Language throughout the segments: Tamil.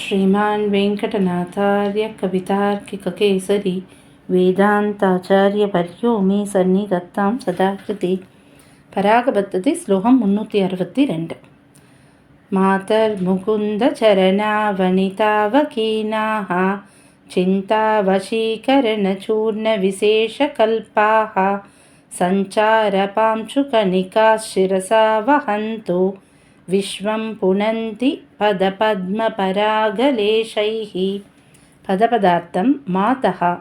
श्रीमान् वेङ्कटनाथार्य कवितार्किककेसरी वेदान्ताचार्यवर्यो मे सन्निधत्तां सदा कृते. परागपद्धति श्लोकं 362. मातर्मुकुन्दचरणावनितावकीनाः चिन्तावशीकरणचूर्णविशेषकल्पाः सञ्चारपांशुकनिकाः शिरसा वहन्तो விஸ்வம் புனந்தி பதபத்மபராகலேஷைஹ. பதபதார்த்தம் மாதா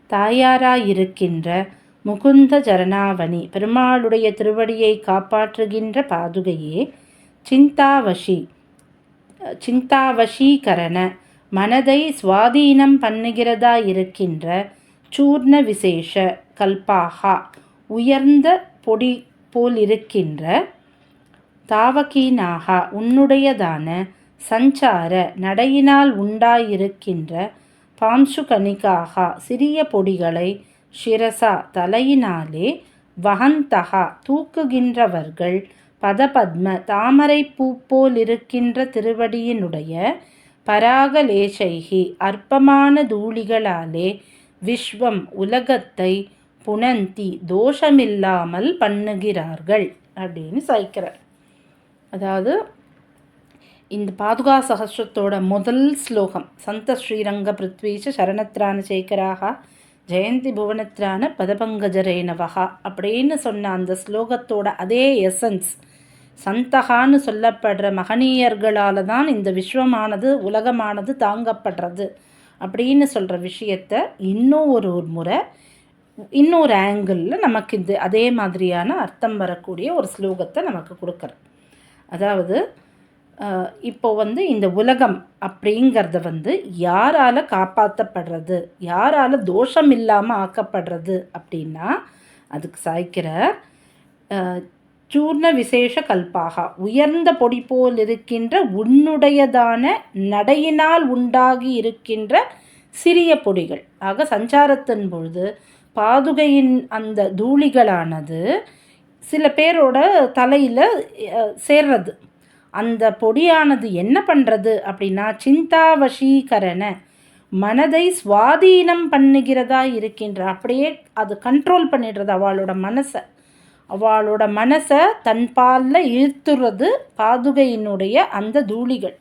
தாயாராயிருக்கின்ற முகுந்த சரணாவணி பெருமாளுடைய திருவடியை காப்பாற்றுகின்ற பாதுகையே, சிந்தாவசீகரண மனதை சுவாதீனம் பண்ணுகிறதா இருக்கின்ற சூர்ண விசேஷ கல்பாகா உயர்ந்த பொடி போல் இருக்கின்ற தாவகீனாக உன்னுடையதான சஞ்சார நடையினால் உண்டாயிருக்கின்ற பாம்சுகனிகாக சிறிய பொடிகளை சிரசா தலையினாலே வஹந்தகா தூக்குகின்றவர்கள் பதபத்ம தாமரை பூ போல் இருக்கின்ற திருவடியினுடைய பராகலேஷைகி அற்பமான தூளிகளாலே விஸ்வம் உலகத்தை புனந்தி தோஷமில்லாமல் பண்ணுகிறார்கள் அப்படின்னு சாய்க்கிறார். அதாவது இந்த பாதுகா சகஸ்ரத்தோட முதல் ஸ்லோகம் சந்த ஸ்ரீரங்க பிருத்வீஷ சரணத்ரான சேகராக ஜெயந்தி புவனத்ரான பதபங்கஜரேனவகா அப்படின்னு சொன்ன அந்த ஸ்லோகத்தோட அதே எசன்ஸ், சந்தகான்னு சொல்லப்படுற மகனீயர்களால் தான் இந்த விஸ்வமானது உலகமானது தாங்கப்படுறது அப்படின்னு சொல்கிற விஷயத்தை இன்னும் ஒரு முறை இன்னொரு ஆங்கிளில் நமக்கு இந்த அதே மாதிரியான அர்த்தம் வரக்கூடிய ஒரு ஸ்லோகத்தை நமக்கு கொடுக்குறேன். அதாவது இப்போ இந்த உலகம் அப்படிங்கிறத யாரால் காப்பாற்றப்படுறது, யாரால் தோஷம் இல்லாமல் ஆக்கப்படுறது அப்படின்னா அதுக்கு சாய்க்கிற சூர்ண விசேஷ கல்பாக உயர்ந்த பொடி போல் இருக்கின்ற உன்னுடையதான நடையினால் உண்டாகி இருக்கின்ற சிறிய பொடிகள். ஆக சஞ்சாரத்தின் பொழுது பாதுகையின் அந்த தூளிகளானது சில பேரோட தலையில் சேர்றது. அந்த பொடியானது என்ன பண்ணுறது அப்படின்னா சிந்தாவசீகரண மனதை சுவாதீனம் பண்ணுகிறதா இருக்கின்ற, அப்படியே அது கண்ட்ரோல் பண்ணிடுறது அவளோட மனசை தன் பாலில் இழுத்துறது பாதுகையினுடைய அந்த தூளிகள்.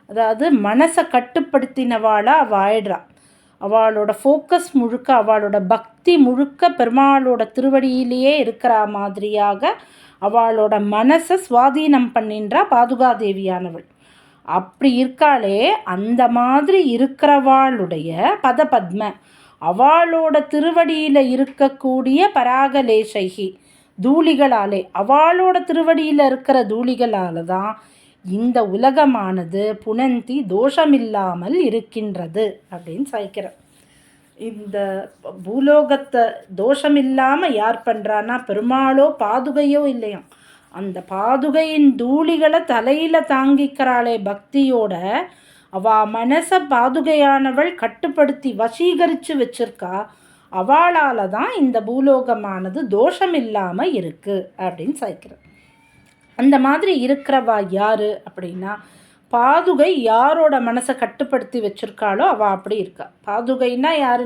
அதாவது மனசை கட்டுப்படுத்தினவாளாக அவள் ஆயிடுறா. அவளோட ஃபோக்கஸ் முழுக்க, அவளோட பக்தி முழுக்க பெருமாளோட திருவடியிலேயே இருக்கிற மாதிரியாக அவளோட மனசை சுவாதீனம் பண்ணின்றா பாதுகாதேவியானவள். அப்படி இருக்காளே, அந்த மாதிரி இருக்கிறவாளுடைய பதபத்ம அவளோட திருவடியில் இருக்கக்கூடிய பராகலேஷைகி தூளிகளாலே, அவளோட திருவடியில் இருக்கிற தூளிகளால் தான் இந்த உலகமானது புனந்தி தோஷமில்லாமல் இருக்கின்றது அப்படின்னு சாய்க்கிறார். இந்த பூலோகத்தை தோஷமில்லாமல் யார் பண்ணுறான்னா பெருமாளோ பாதுகையோ இல்லையா, அந்த பாதுகையின் தூளிகளை தலையில் தாங்கிக்கிறாளே பக்தியோட, அவள் மனசை பாதுகையானவள் கட்டுப்படுத்தி வசீகரித்து வச்சிருக்கா. அவளால் தான் இந்த பூலோகமானது தோஷமில்லாமல் இருக்குது அப்படின்னு சாய்க்கிறார். அந்த மாதிரி இருக்கிறவா யார் அப்படின்னா பாதுகை யாரோட மனசை கட்டுப்படுத்தி வச்சுருக்காளோ அவள் அப்படி இருக்கா. பாதுகைன்னா யார்?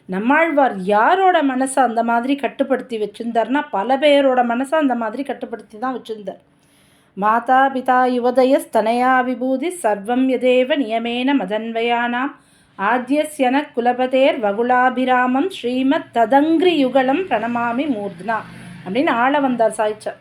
நம்மாழ்வார் யாரோட மனசை அந்த மாதிரி கட்டுப்படுத்தி வச்சுருந்தார்னா பல பேரோட மனசை அந்த மாதிரி கட்டுப்படுத்தி தான் வச்சுருந்தார். மாதா பிதா யுவதயஸ்தனயா விபூதி சர்வம் யதேவ நியமேன மதன்வயானாம் ஆத்யஸ்யன குலபதேர் வகுலாபிராமம் ஸ்ரீமத் ததங்கிரி யுகலம் பிரணமாமி மூர்த்னா அப்படின்னு ஆள வந்தார் சாய்ச்சார்.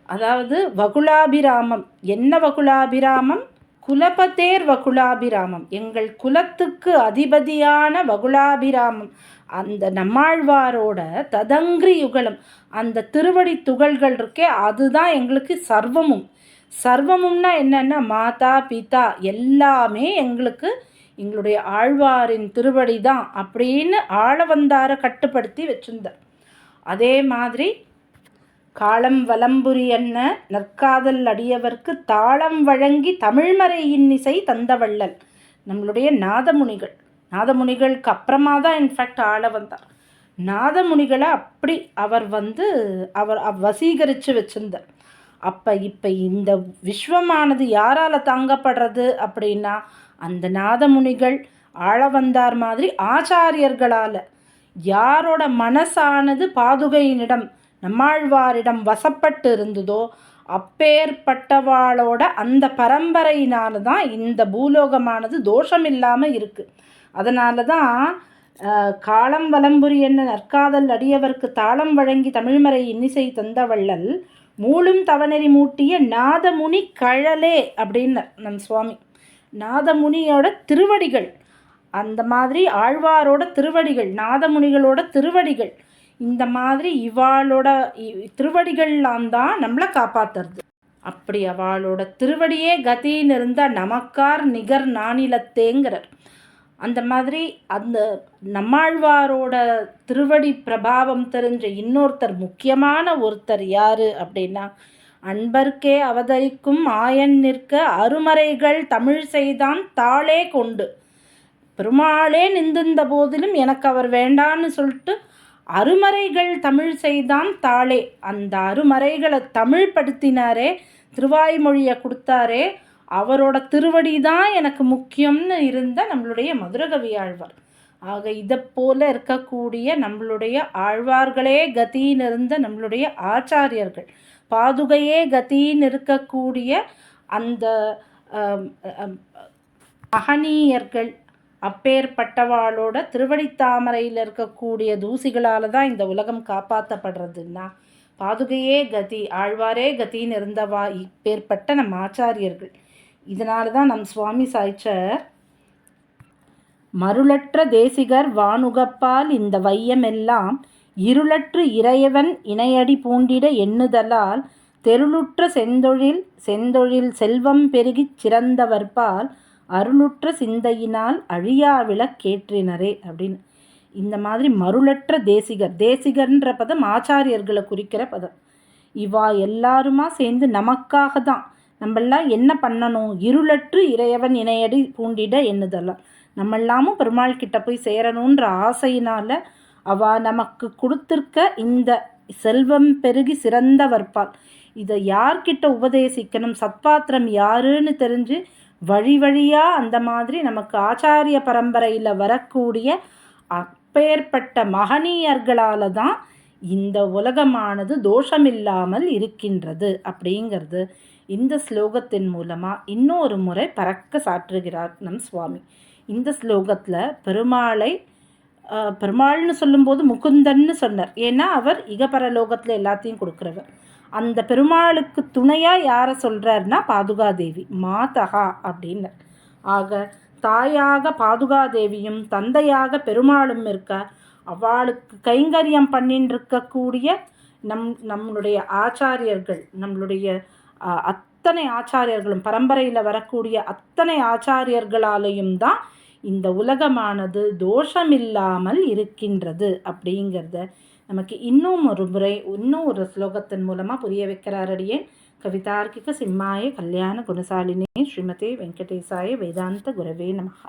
அதாவது வகுலாபிராமம், என்ன வகுலாபிராமம்? குலபதேர் வகுலாபிராமம், எங்கள் குலத்துக்கு அதிபதியான வகுலாபிராமம், அந்த நம்மாழ்வாரோட ததங்கிரி யுகலம், அந்த திருவடி துகள்கள் இருக்கே அதுதான் எங்களுக்கு சர்வமும்னா என்னென்னா மாதா பிதா எல்லாமே எங்களுக்கு எங்களுடைய ஆழ்வாரின் திருவடி தான் அப்படின்னு ஆள வந்தார கட்டுப்படுத்தி வச்சிருந்தார். அதே மாதிரி காலம் வலம்புரி என்ன நற்காதல் அடியவர்க்கு தாளம் வழங்கி தமிழ்மறை இன்னிசை தந்தவள்ளல் நம்மளுடைய நாதமுனிகளுக்கு அப்புறமா தான் இன்ஃபேக்ட் ஆள வந்தார். நாதமுனிகளை அப்படி அவர் வசீகரித்து வச்சிருந்தார். இப்போ இந்த விஸ்வமானது யாரால் தாங்கப்படுறது அப்படின்னா அந்த நாதமுனிகள் ஆளவந்தார் மாதிரி ஆச்சாரியர்களால். யாரோட மனசானது பாதுகையினிடம் நம்மாழ்வாரிடம் வசப்பட்டு இருந்ததோ அப்பேற்பட்டவாளோட அந்த பரம்பரையினால தான் இந்த பூலோகமானது தோஷம் இல்லாமல் இருக்குது. அதனால தான் காலம் வலம்புரி என்ன நற்காதல் அடியவர்க்கு தாளம் வழங்கி தமிழ்மறை இன்னிசை தந்த வள்ளல் மூலும் தவநெறி மூட்டிய நாதமுனி கழலே அப்படின்னு நம் சுவாமி. நாதமுனியோட திருவடிகள், அந்த மாதிரி ஆழ்வாரோட திருவடிகள், நாதமுனிகளோட திருவடிகள், இந்த மாதிரி இவாளோட திருவடிகள்லாம் தான் நம்மளை காப்பாற்றுறது. அப்படி அவளோட திருவடியே கதின்னு இருந்தால் நமக்கார் நிகர் நானிலத்தேங்கிறார். அந்த மாதிரி அந்த நம்மாழ்வாரோட திருவடி பிரபாவம் தெரிஞ்ச இன்னொருத்தர், முக்கியமான ஒருத்தர் யார் அப்படின்னா, அன்பர்க்கே அவதரிக்கும் ஆயன் நிற்க அருமறைகள் தமிழ் செய்தான் தாளே கொண்டு. பெருமாளே நிந்திருந்த போதிலும் எனக்கு அவர் வேண்டான்னு சொல்லிட்டு அருமறைகள் தமிழ் செய்தான் தாளே, அந்த அருமறைகளை தமிழ் படுத்தினாரே, திருவாய்மொழியை கொடுத்தாரே, அவரோட திருவடி தான் எனக்கு முக்கியம்னு இருந்த நம்மளுடைய மதுரகவி ஆழ்வார். ஆக இதை போல இருக்கக்கூடிய நம்மளுடைய ஆழ்வார்களே கதின்னு இருந்த நம்மளுடைய ஆச்சாரியர்கள், பாதுகையே கதின்னு இருக்கக்கூடிய அந்த மகனீயர்கள், அப்பேற்பட்டவாளோட திருவடித்தாமரையில் இருக்கக்கூடிய தூசிகளால் தான் இந்த உலகம் காப்பாற்றப்படுறதுன்னா பாதுகையே கதி, ஆழ்வாரே கதின்னு இருந்தவா இப்பேற்பட்ட நம் ஆச்சாரியர்கள். இதனால தான் நம் சுவாமி சாய்ச்சர் மருளற்ற தேசிகர் வானுகப்பால் இந்த வையமெல்லாம் இருளற்று இறையவன் இணையடி பூண்டிட எண்ணுதலால் தெருளுற்ற செந்தொழில் செல்வம் பெருகிச் சிறந்தவர்பால் அருளுற்ற சிந்தையினால் அழியாவிளக் கேற்றினரே அப்படின்னு. இந்த மாதிரி மருளற்ற தேசிகர்ன்ற பதம் ஆச்சாரியர்களை குறிக்கிற பதம். இவா எல்லாருமா சேர்ந்து நமக்காக தான் நம்மெல்லாம் என்ன பண்ணணும், இருளற்று இறையவன் இணையடி பூண்டிட எண்ணுதலாம், நம்மெல்லாமும் பெருமாள் கிட்ட போய் சேரணுன்ற ஆசையினால் அவ நமக்கு கொடுத்துருக்க இந்த செல்வம் பெருகி சிறந்தவர்பால் இதை யார்கிட்ட உபதேசிக்கணும், சத்பாத்திரம் யாருன்னு தெரிஞ்சு வழி வழியாக அந்த மாதிரி நமக்கு ஆச்சாரிய பரம்பரையில் வரக்கூடிய அப்பேற்பட்ட மகனீயர்களால் தான் இந்த உலகமானது தோஷமில்லாமல் இருக்கின்றது அப்படிங்கிறது இந்த ஸ்லோகத்தின் மூலமாக இன்னொரு முறை பறக்க சாற்றுகிறார் நம் சுவாமி. இந்த ஸ்லோகத்தில் பெருமாள்னு சொல்லும்போது முகுந்தன்னு சொன்னார். ஏன்னா அவர் இகபரலோகத்தில் எல்லாத்தையும் கொடுக்குறவர். அந்த பெருமாளுக்கு துணையாக யாரை சொல்கிறாருன்னா பாதுகாதேவி, மாதகா அப்படின்னர். ஆக தாயாக பாதுகாதேவியும் தந்தையாக பெருமாளும் இருக்க, அவளுக்கு கைங்கரியம் பண்ணின்னு இருக்கக்கூடிய நம்மளுடைய ஆச்சாரியர்கள், நம்மளுடைய அத்தனை ஆச்சாரியர்களும் பரம்பரையில் வரக்கூடிய அத்தனை ஆச்சாரியர்களாலேயும் தான் இந்த உலகமானது தோஷமில்லாமல் இருக்கின்றது அப்படிங்கிறத நமக்கு இன்னும் ஒரு முறை இன்னும் ஒரு ஸ்லோகத்தின் மூலமாக புரிய வைக்கிறாரடியே. கவிதார்க்கிக சிம்மாய கல்யாண குணசாலினே ஸ்ரீமதே வெங்கடேசாய வேதாந்த குரவே நமஹ.